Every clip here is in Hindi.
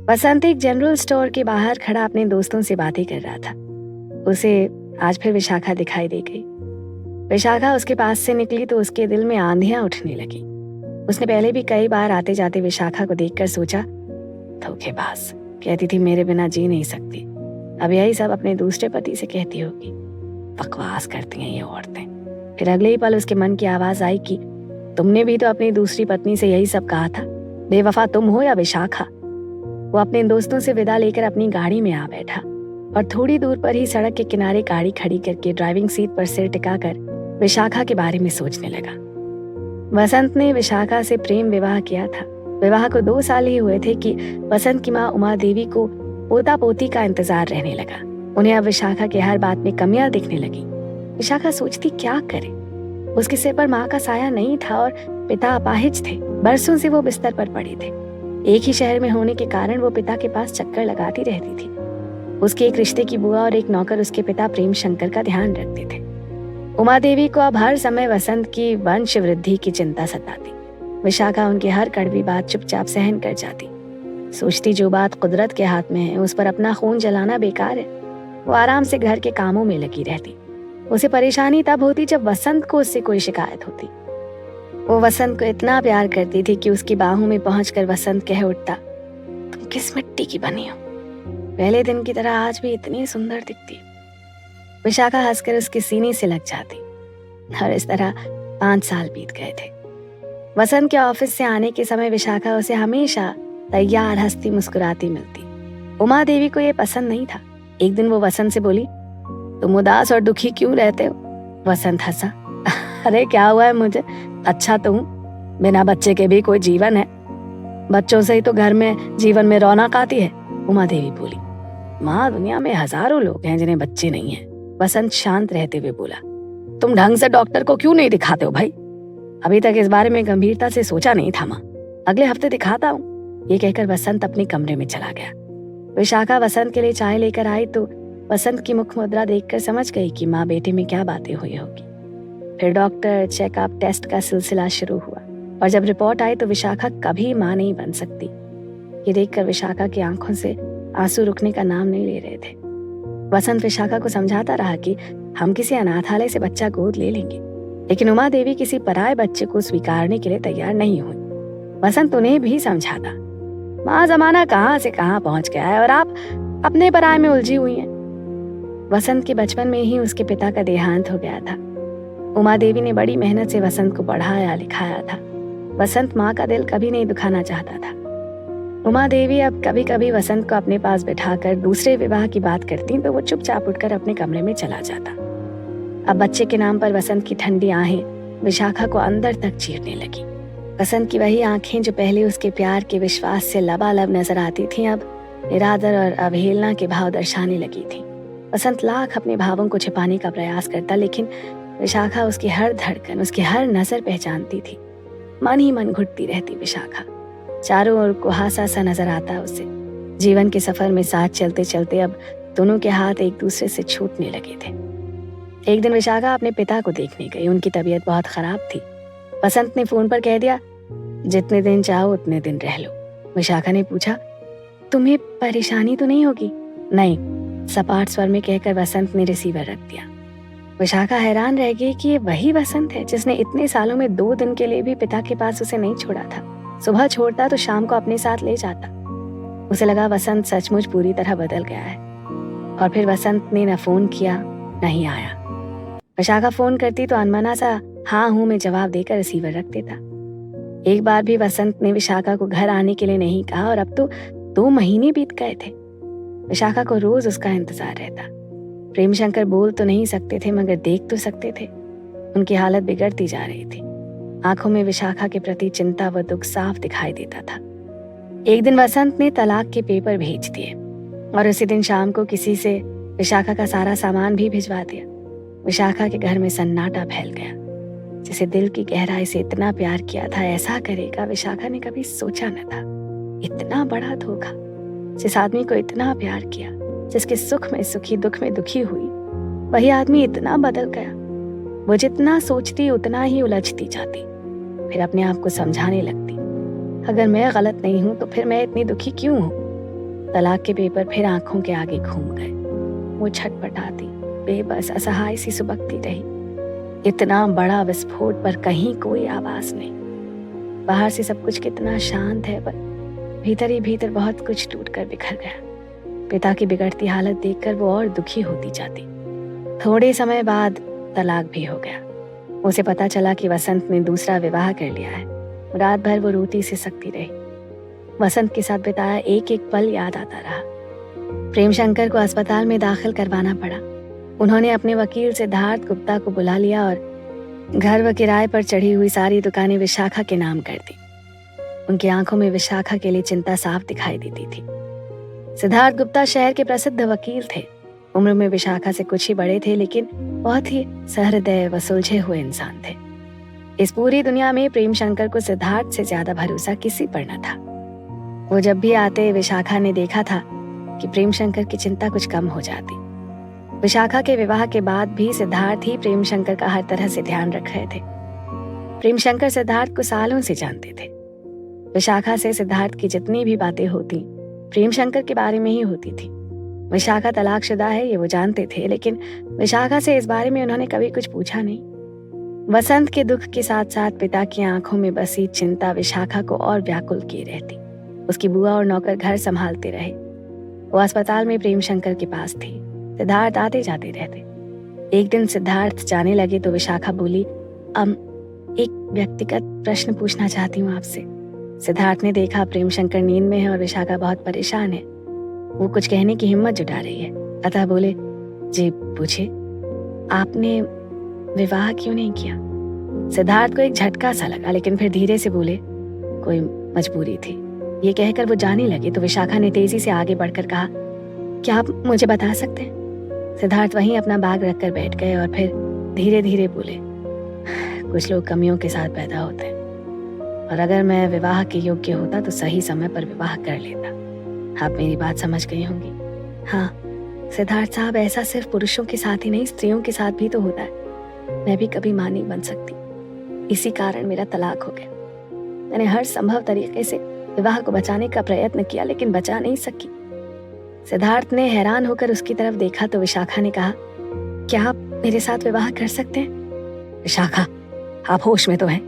वसंत एक जनरल स्टोर के बाहर खड़ा अपने दोस्तों से बातें कर रहा था। उसे आज फिर विशाखा दिखाई दे गई। विशाखा उसके पास से निकली तो उसके दिल में आंधियां उठने लगी। उसने पहले भी कई बार आते जाते विशाखा को देखकर सोचा, धोखेबाज, कहती थी मेरे बिना जी नहीं सकती। अब यही सब अपने दूसरे पति से कहती होगी। बकवास करती हैं ये औरतें। फिर अगले ही पल उसके मन की आवाज आई कि तुमने भी तो अपनी दूसरी पत्नी से यही सब कहा था, बेवफा तुम हो या विशाखा। वो अपने दोस्तों से विदा लेकर अपनी गाड़ी में आ बैठा और थोड़ी दूर पर ही सड़क के किनारे गाड़ी खड़ी करके ड्राइविंग सीट पर सिर टिकाकर विशाखा के बारे में सोचने लगा। वसंत ने विशाखा से प्रेम विवाह किया था। विवाह को 2 साल ही हुए थे कि वसंत की माँ उमा देवी को पोता पोती का इंतजार रहने लगा। उन्हें अब विशाखा के हर बात में कमियां दिखने लगी। विशाखा सोचती क्या करे। उसके सिर पर माँ का साया नहीं था और पिता अपाहिज थे। बरसों से वो बिस्तर पर पड़े थे। एक ही शहर में होने के कारण वो पिता के पास चक्कर लगाती रहती थी। उसके एक रिश्ते की बुआ और एक नौकर उसके पिता प्रेम शंकर का ध्यान रखते थे। उमा देवी को अब हर समय वसंत की वंश वृद्धि की चिंता सताती। विशाखा उनकी हर कड़वी बात चुपचाप सहन कर जाती। सोचती जो बात कुदरत के हाथ में है उस पर अपना खून जलाना बेकार है। वो आराम से घर के कामों में लगी रहती। उसे परेशानी तब होती जब वसंत को उससे कोई शिकायत होती। वो वसंत को इतना प्यार करती थी कि उसकी बाहों में पहुंचकर वसंत कह उठता, तुम किस मिट्टी की बनी हो, पहले दिन की तरह आज भी इतनी सुंदर दिखती। विशाखा हंसकर उसके सीने से लग जाती। और इस तरह 5 साल बीत गए थे। वसंत के ऑफिस से आने के समय विशाखा उसे हमेशा तैयार हंसती मुस्कुराती मिलती। उमा देवी को यह पसंद नहीं था। एक दिन वो वसंत से बोली, तुम उदास और दुखी क्यों रहते हो? वसंत हंसा, अरे क्या हुआ है मुझे, अच्छा तो हूँ, बिना बच्चे के भी कोई जीवन है, बच्चों से ही तो घर में जीवन में रौनक आती है। उमा देवी बोली, माँ दुनिया में हजारों लोग हैं जिन्हें बच्चे नहीं हैं। वसंत शांत रहते हुए बोला, तुम ढंग से डॉक्टर को क्यों नहीं दिखाते हो भाई? अभी तक इस बारे में गंभीरता से सोचा नहीं था माँ, अगले हफ्ते दिखाता हूँ। ये कहकर वसंत अपने कमरे में चला गया। विशाखा वसंत के लिए चाय लेकर आई तो वसंत की मुख मुद्रा देखकर समझ गई कि माँ बेटे में क्या बातें हुई होगी। फिर डॉक्टर, चेकअप, टेस्ट का सिलसिला शुरू हुआ और जब रिपोर्ट आई तो विशाखा कभी माँ नहीं बन सकती। ये देखकर विशाखा की आंखों से आंसू रुकने का नाम नहीं ले रहे थे। वसंत विशाखा को समझाता रहा कि हम किसी अनाथालय से बच्चा गोद ले लेंगे, लेकिन उमा देवी किसी पराये बच्चे को स्वीकारने के लिए तैयार नहीं हुई। वसंत उन्हें भी समझाता, माँ जमाना कहाँ से कहाँ पहुंच गया है और आप अपने पराये में उलझी हुई हैं। वसंत के बचपन में ही उसके पिता का देहांत हो गया था। उमा देवी ने बड़ी मेहनत से वसंत को पढ़ाया लिखाया था। वसंत माँ का दिल कभी नहीं दुखाना चाहता था। उमा देवी अब कभी कभी वसंत को अपने पास बिठाकर दूसरे विवाह की बात करती तो वो चुपचाप उठकर अपने कमरे में चला जाता। अब बच्चे के नाम पर वसंत की ठंडी आहें विशाखा को अंदर तक चीरने लगी। वसंत की वही आंखें जो पहले उसके प्यार के विश्वास से लबालब नजर आती थीं, अब निरादर और अवहेलना के भाव दर्शाने लगी थीं। वसंत लाख अपने भावों को छिपाने का प्रयास करता, लेकिन विशाखा उसकी हर धड़कन, उसकी हर नजर पहचानती थी। मन ही मन घुटती रहती विशाखा। चारों ओर कुहासा सा नजर आता उसे। जीवन के सफर में साथ चलते चलते अब दोनों के हाथ एक दूसरे से छूटने लगे थे। एक दिन विशाखा अपने पिता को देखने गई। उनकी तबीयत बहुत खराब थी। वसंत ने फोन पर कह दिया, जितने दिन चाहो उतने दिन रह लो। विशाखा ने पूछा, तुम्हें परेशानी तो नहीं होगी? नहीं, सपाट स्वर में कहकर वसंत ने रिसीवर रख दिया। विशाखा हैरान रह गई कि ये वही वसंत है जिसने इतने सालों में 2 दिन के लिए भी पिता के पास उसे नहीं छोड़ा था। सुबह छोड़ता तो शाम को अपने साथ ले जाता। उसे लगा वसंत सचमुच पूरी तरह बदल गया है। और फिर वसंत ने न फोन किया न ही आया। विशाखा फोन करती तो अनमना सा हाँ हूं में जवाब देकर रिसीवर रख देता। एक बार भी वसंत ने विशाखा को घर आने के लिए नहीं कहा और अब तो 2 महीने बीत गए थे। विशाखा को रोज उसका इंतजार रहता। प्रेम शंकर बोल तो नहीं सकते थे मगर देख तो सकते थे। उनकी हालत बिगड़ती जा रही थी। आंखों में विशाखा के प्रति चिंता व दुख साफ दिखाई देता था। एक दिन वसंत ने तलाक के पेपर भेज दिए और उसी दिन शाम को किसी से विशाखा का सारा सामान भी भिजवा दिया। विशाखा के घर में सन्नाटा फैल गया। जिसे दिल की गहराई से इतना प्यार किया था ऐसा करेगा विशाखा ने कभी सोचा न था। इतना बड़ा धोखा। जिस आदमी को इतना प्यार किया, जिसके सुख में सुखी दुख में दुखी हुई, वही आदमी इतना बदल गया। वो जितना सोचती उतना ही उलझती जाती। फिर अपने आप को समझाने लगती, अगर मैं गलत नहीं हूं तो फिर मैं इतनी दुखी क्यों हूं? तलाक के पेपर फिर आंखों के आगे घूम गए। वो छटपटाती, बेबस, असहाय सी सुबकती रही। इतना बड़ा विस्फोट पर कहीं कोई आवाज नहीं। बाहर से सब कुछ कितना शांत है, पर भीतर ही भीतर बहुत कुछ टूटकर बिखर गया। पिता की बिगड़ती हालत देखकर वो और दुखी होती जाती। थोड़े समय बाद तलाक भी हो गया। उसे पता चला कि वसंत ने दूसरा विवाह कर लिया है। रात भर वो रोती सिसकती रही। वसंत के साथ बिताया एक एक पल याद आता रहा। प्रेम शंकर को अस्पताल में दाखिल करवाना पड़ा। उन्होंने अपने वकील सिद्धार्थ गुप्ता को बुला लिया और घर व किराए पर चढ़ी हुई सारी दुकानें विशाखा के नाम कर दी। उनकी आंखों में विशाखा के लिए चिंता साफ दिखाई देती थी। सिद्धार्थ गुप्ता शहर के प्रसिद्ध वकील थे। उम्र में विशाखा से कुछ ही बड़े थे, लेकिन बहुत ही सहृदय व सुलझे हुए इंसान थे। इस पूरी दुनिया में प्रेम शंकर को सिद्धार्थ से ज्यादा भरोसा किसी पर न था। वो जब भी आते, विशाखा ने देखा था कि प्रेम शंकर की चिंता कुछ कम हो जाती। विशाखा के विवाह के बाद भी सिद्धार्थ ही प्रेम शंकर का हर तरह से ध्यान रख रहे थे। प्रेम शंकर सिद्धार्थ को सालों से जानते थे। विशाखा से सिद्धार्थ की जितनी भी बातें होती, प्रेम शंकर के बारे में ही होती थी। विशाखा तलाकशुदा है ये वो जानते थे, लेकिन विशाखा से इस बारे में उन्होंने कभी कुछ पूछा नहीं। वसंत के दुख के साथ साथ पिता की आंखों में बसी चिंता विशाखा को और व्याकुल किए रहती। उसकी बुआ और नौकर घर संभालते रहे। वो अस्पताल में प्रेम शंकर के पास थी। सिद्धार्थ आते जाते रहते। एक दिन सिद्धार्थ जाने लगे तो विशाखा बोली, एक व्यक्तिगत प्रश्न पूछना चाहती हूँ आपसे। सिद्धार्थ ने देखा प्रेम शंकर नींद में है और विशाखा बहुत परेशान है। वो कुछ कहने की हिम्मत जुटा रही है, अतः बोले, जी पूछे, आपने विवाह क्यों नहीं किया? सिद्धार्थ को एक झटका सा लगा, लेकिन फिर धीरे से बोले, कोई मजबूरी थी। ये कहकर वो जाने लगे तो विशाखा ने तेजी से आगे बढ़कर कहा, क्या आप मुझे बता सकते हैं? सिद्धार्थ वहीं अपना बैग रखकर बैठ गए और फिर धीरे धीरे बोले, कुछ लोग कमियों के साथ पैदा होते हैं, और अगर मैं विवाह के योग्य होता तो सही समय पर विवाह कर लेता। आप मेरी बात समझ गई होंगी। हाँ सिद्धार्थ साहब, ऐसा सिर्फ पुरुषों के साथ ही नहीं, स्त्रियों के साथ भी तो होता है। मैं भी कभी मां नहीं बन सकती, इसी कारण मेरा तलाक हो गया। मैंने हर संभव तरीके से विवाह को बचाने का प्रयत्न किया, लेकिन बचा नहीं सकी। सिद्धार्थ ने हैरान होकर उसकी तरफ देखा तो विशाखा ने कहा, क्या आप मेरे साथ विवाह कर सकते हैं? विशाखा, आप होश में तो हैं?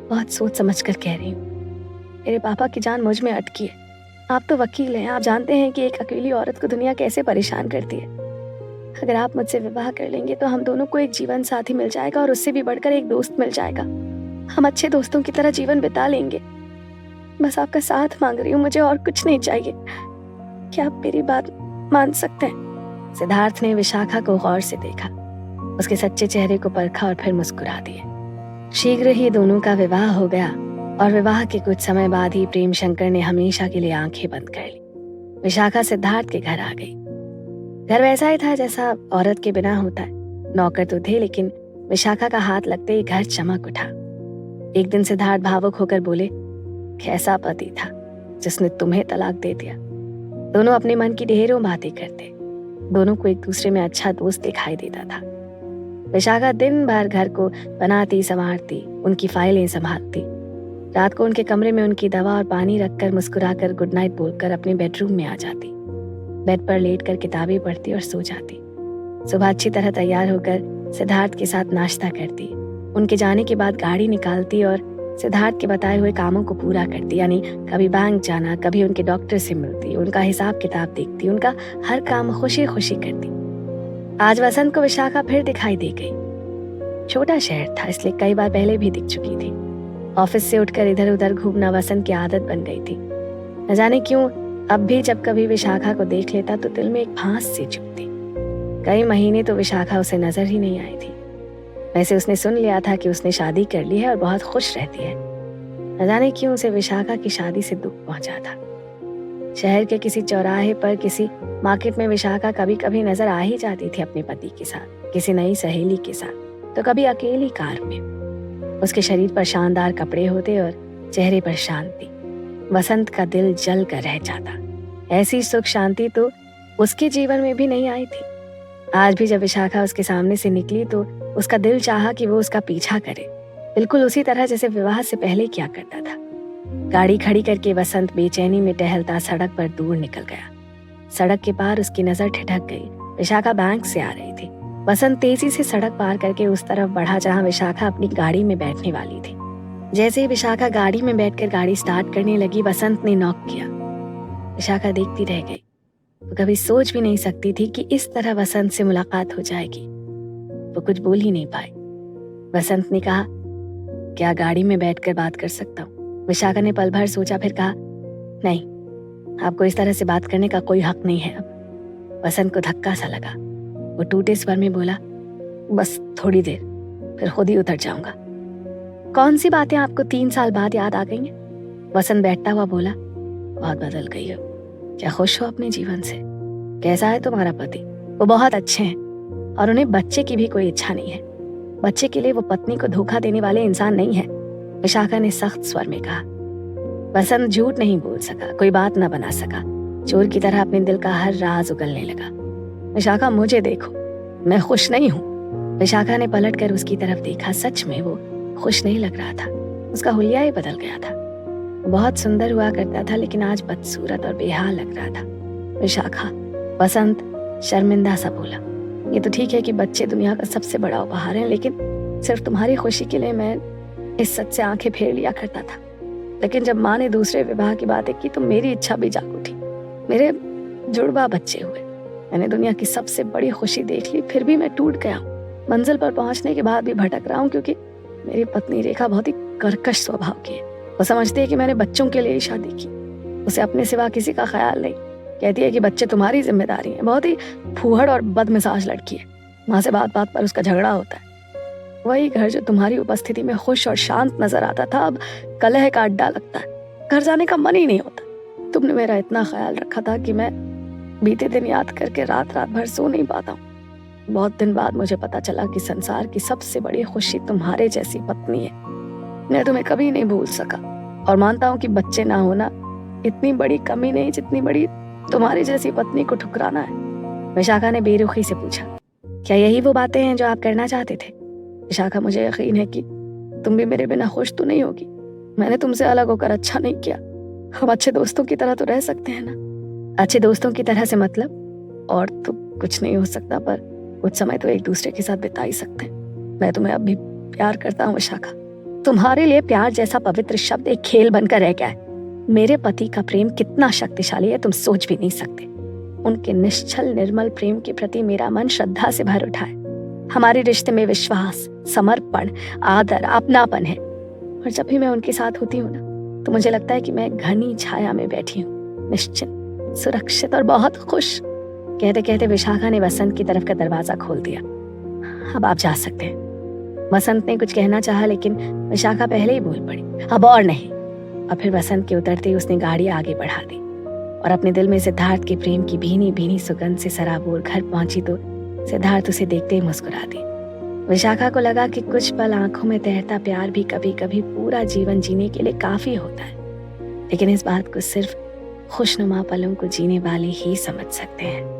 बहुत सोच समझ कर कह रही हूँ। मेरे पापा की जान मुझ में अटकी है। आप तो वकील हैं, आप जानते हैं कि एक अकेली औरत को दुनिया कैसे परेशान करती है। अगर आप मुझसे विवाह कर लेंगे तो हम दोनों को एक जीवन साथी मिल जाएगा और उससे भी बढ़कर एक दोस्त मिल जाएगा। हम अच्छे दोस्तों की तरह जीवन बिता लेंगे। बस आपका साथ मांग रही हूँ, मुझे और कुछ नहीं चाहिए। क्या आप मेरी बात मान सकते हैं? सिद्धार्थ ने विशाखा को गौर से देखा, उसके सच्चे चेहरे को परखा और फिर मुस्कुरा दिए। शीघ्र ही दोनों का विवाह हो गया और विवाह के कुछ समय बाद ही प्रेम शंकर ने हमेशा के लिए आंखें बंद कर ली। विशाखा सिद्धार्थ के घर आ गई। घर वैसा ही था जैसा औरत के बिना होता है। नौकर तो थे, लेकिन विशाखा का हाथ लगते ही घर चमक उठा। एक दिन सिद्धार्थ भावुक होकर बोले, कैसा पति था जिसने तुम्हें तलाक दे दिया? दोनों अपने मन की ढेरों बातें करते। दोनों को एक दूसरे में अच्छा दोस्त दिखाई देता था। विशाखा दिन भर घर को बनाती संवारती, उनकी फाइलें संभालती। रात को उनके कमरे में उनकी दवा और पानी रखकर मुस्कुराकर गुड नाइट बोलकर अपने बेडरूम में आ जाती। बेड पर लेटकर किताबें पढ़ती और सो जाती। सुबह अच्छी तरह तैयार होकर सिद्धार्थ के साथ नाश्ता करती। उनके जाने के बाद गाड़ी निकालती और सिद्धार्थ के बताए हुए कामों को पूरा करती। यानी कभी बैंक जाना, कभी उनके डॉक्टर से मिलती, उनका हिसाब किताब देखती, उनका हर काम खुशी खुशी करती। आज वसंत को विशाखा फिर दिखाई दे गई। छोटा शहर था, इसलिए कई बार पहले भी दिख चुकी थी। ऑफिस से उठकर इधर उधर घूमना वसंत की आदत बन गई थी। न जाने क्यों अब भी जब कभी विशाखा को देख लेता तो दिल में एक फांस सी चुभती। कई महीने तो विशाखा उसे नजर ही नहीं आई थी। वैसे उसने सुन लिया था कि उसने शादी कर ली है और बहुत खुश रहती है। न जाने क्यों उसे विशाखा की शादी से दुख पहुंचा था। शहर के किसी चौराहे पर, किसी मार्केट में विशाखा कभी कभी नजर आ ही जाती थी अपने पति के साथ, किसी नई सहेली के साथ, तो कभी अकेली कार में। उसके शरीर पर शानदार कपड़े होते और चेहरे पर शांति। वसंत का दिल जल कर रह जाता। ऐसी सुख शांति तो उसके जीवन में भी नहीं आई थी। आज भी जब विशाखा उसके सामने से निकली तो उसका दिल चाहा कि वो उसका पीछा करे, बिल्कुल उसी तरह जैसे विवाह से पहले किया करता था। गाड़ी खड़ी करके वसंत बेचैनी में टहलता सड़क पर दूर निकल गया। सड़क के पार उसकी नजर ठिठक गई। विशाखा बैंक से आ रही थी। वसंत तेजी से सड़क पार करके उस तरफ बढ़ा जहां विशाखा अपनी गाड़ी में बैठने वाली थी। जैसे ही विशाखा गाड़ी में बैठकर गाड़ी स्टार्ट करने लगी, वसंत ने नॉक किया। विशाखा देखती रह गई। वो कभी सोच भी नहीं सकती थी कि इस तरह वसंत से मुलाकात हो जाएगी। वो कुछ बोल ही नहीं पाई। वसंत ने कहा, क्या गाड़ी में बैठकर बात कर सकता हूँ? विशाखा ने पल भर सोचा, फिर कहा, नहीं, आपको इस तरह से बात करने का कोई हक नहीं है अब। वसंत को धक्का सा लगा। वो टूटे स्वर में बोला, बस थोड़ी देर, फिर खुद ही उतर जाऊंगा। कौन सी बातें आपको 3 साल बाद याद आ गई हैं? वसंत बैठता हुआ बोला, बहुत बदल गई हो। क्या खुश हो अपने जीवन से? कैसा है तुम्हारा पति? वो बहुत अच्छे हैं और उन्हें बच्चे की भी कोई इच्छा नहीं है। बच्चे के लिए वो पत्नी को धोखा देने वाले इंसान नहीं है, विशाखा ने सख्त स्वर में कहा। वसंत झूठ नहीं बोल सका, कोई बात न बना सका। चोर की तरह अपने दिल का हर राज उगलने लगा। विशाखा, मुझे देखो, मैं खुश नहीं हूँ। विशाखा ने पलटकर उसकी तरफ देखा। सच में वो खुश नहीं लग रहा था। उसका हुलिया ही बदल गया था। बहुत सुंदर हुआ करता था, लेकिन आज बदसूरत और बेहाल लग रहा था। विशाखा, वसंत शर्मिंदा सा बोला, ये तो ठीक है कि बच्चे दुनिया का सबसे बड़ा उपहार है, लेकिन सिर्फ तुम्हारी खुशी के लिए मैं इस सच से आंखें फेर लिया करता था। लेकिन जब माँ ने दूसरे विवाह की बातें की तो मेरी इच्छा भी जाग उठी। मेरे जुड़वा बच्चे हुए। मैंने दुनिया की सबसे बड़ी खुशी देख ली, फिर भी मैं टूट गया हूँ। मंजिल पर पहुंचने के बाद भी भटक रहा हूँ, क्योंकि मेरी पत्नी रेखा बहुत ही कर्कश स्वभाव की है। वो समझती है कि मैंने बच्चों के लिए ही शादी की। उसे अपने सिवा किसी का ख्याल नहीं। कहती है कि बच्चे तुम्हारी जिम्मेदारी है। बहुत ही फूहड़ और बदमिजाज लड़की है। माँ से बात बात पर उसका झगड़ा होता है। वही घर जो तुम्हारी उपस्थिति में खुश और शांत नजर आता था, अब कलह का अड्डा लगता है। घर जाने का मन ही नहीं होता। तुमने मेरा इतना ख्याल रखा था कि मैं बीते दिन याद करके रात रात भर सो नहीं पाता हूँ। बहुत दिन बाद मुझे पता चला कि संसार की सबसे बड़ी खुशी तुम्हारे जैसी पत्नी है। मैं तुम्हें कभी नहीं भूल सका और मानता हूँ कि बच्चे ना होना इतनी बड़ी कमी नहीं जितनी बड़ी तुम्हारी जैसी पत्नी को ठुकराना है। विशाखा ने बेरुखी से पूछा, क्या यही वो बातें हैं जो आप करना चाहते थे? विशाखा, मुझे यकीन है कि तुम भी मेरे बिना खुश तो नहीं होगी। मैंने तुमसे अलग होकर अच्छा नहीं किया। हम अच्छे दोस्तों की तरह तो रह सकते हैं ना? अच्छे दोस्तों की तरह से मतलब और तो कुछ नहीं हो सकता, पर कुछ समय तो एक दूसरे के साथ बिता ही सकते हैं। मैं तुम्हें अब भी प्यार करता हूँ विशाखा। तुम्हारे लिए प्यार जैसा पवित्र शब्द एक खेल बनकर रह गया है। मेरे पति का प्रेम कितना शक्तिशाली है तुम सोच भी नहीं सकते। उनके निश्चल निर्मल प्रेम के प्रति मेरा मन श्रद्धा से भर उठा है। हमारे रिश्ते में विश्वास, समर्पण, आदर, अपनापन है। और जब भी मैं उनके साथ होती हूँ ना, तो मुझे लगता है कि मैं घनी छाया में बैठी हूँ, निश्चिंत, सुरक्षित और बहुत खुश। कहते कहते विशाखा ने वसंत की तरफ का दरवाजा खोल दिया। अब आप जा सकते हैं। वसंत ने कुछ कहना चाहा, लेकिन विशाखा पहले ही बोल पड़ी, अब और नहीं। और फिर वसंत के उतरते ही उसने गाड़ी आगे बढ़ा दी और अपने दिल में सिद्धार्थ के प्रेम की भीनी भीनी सुगंध से सराबोर घर पहुंची तो सिद्धार्थ उसे देखते ही मुस्कुरा दी। विशाखा को लगा कि कुछ पल आंखों में तैरता प्यार भी कभी कभी पूरा जीवन जीने के लिए काफी होता है, लेकिन इस बात को सिर्फ खुशनुमा पलों को जीने वाले ही समझ सकते हैं।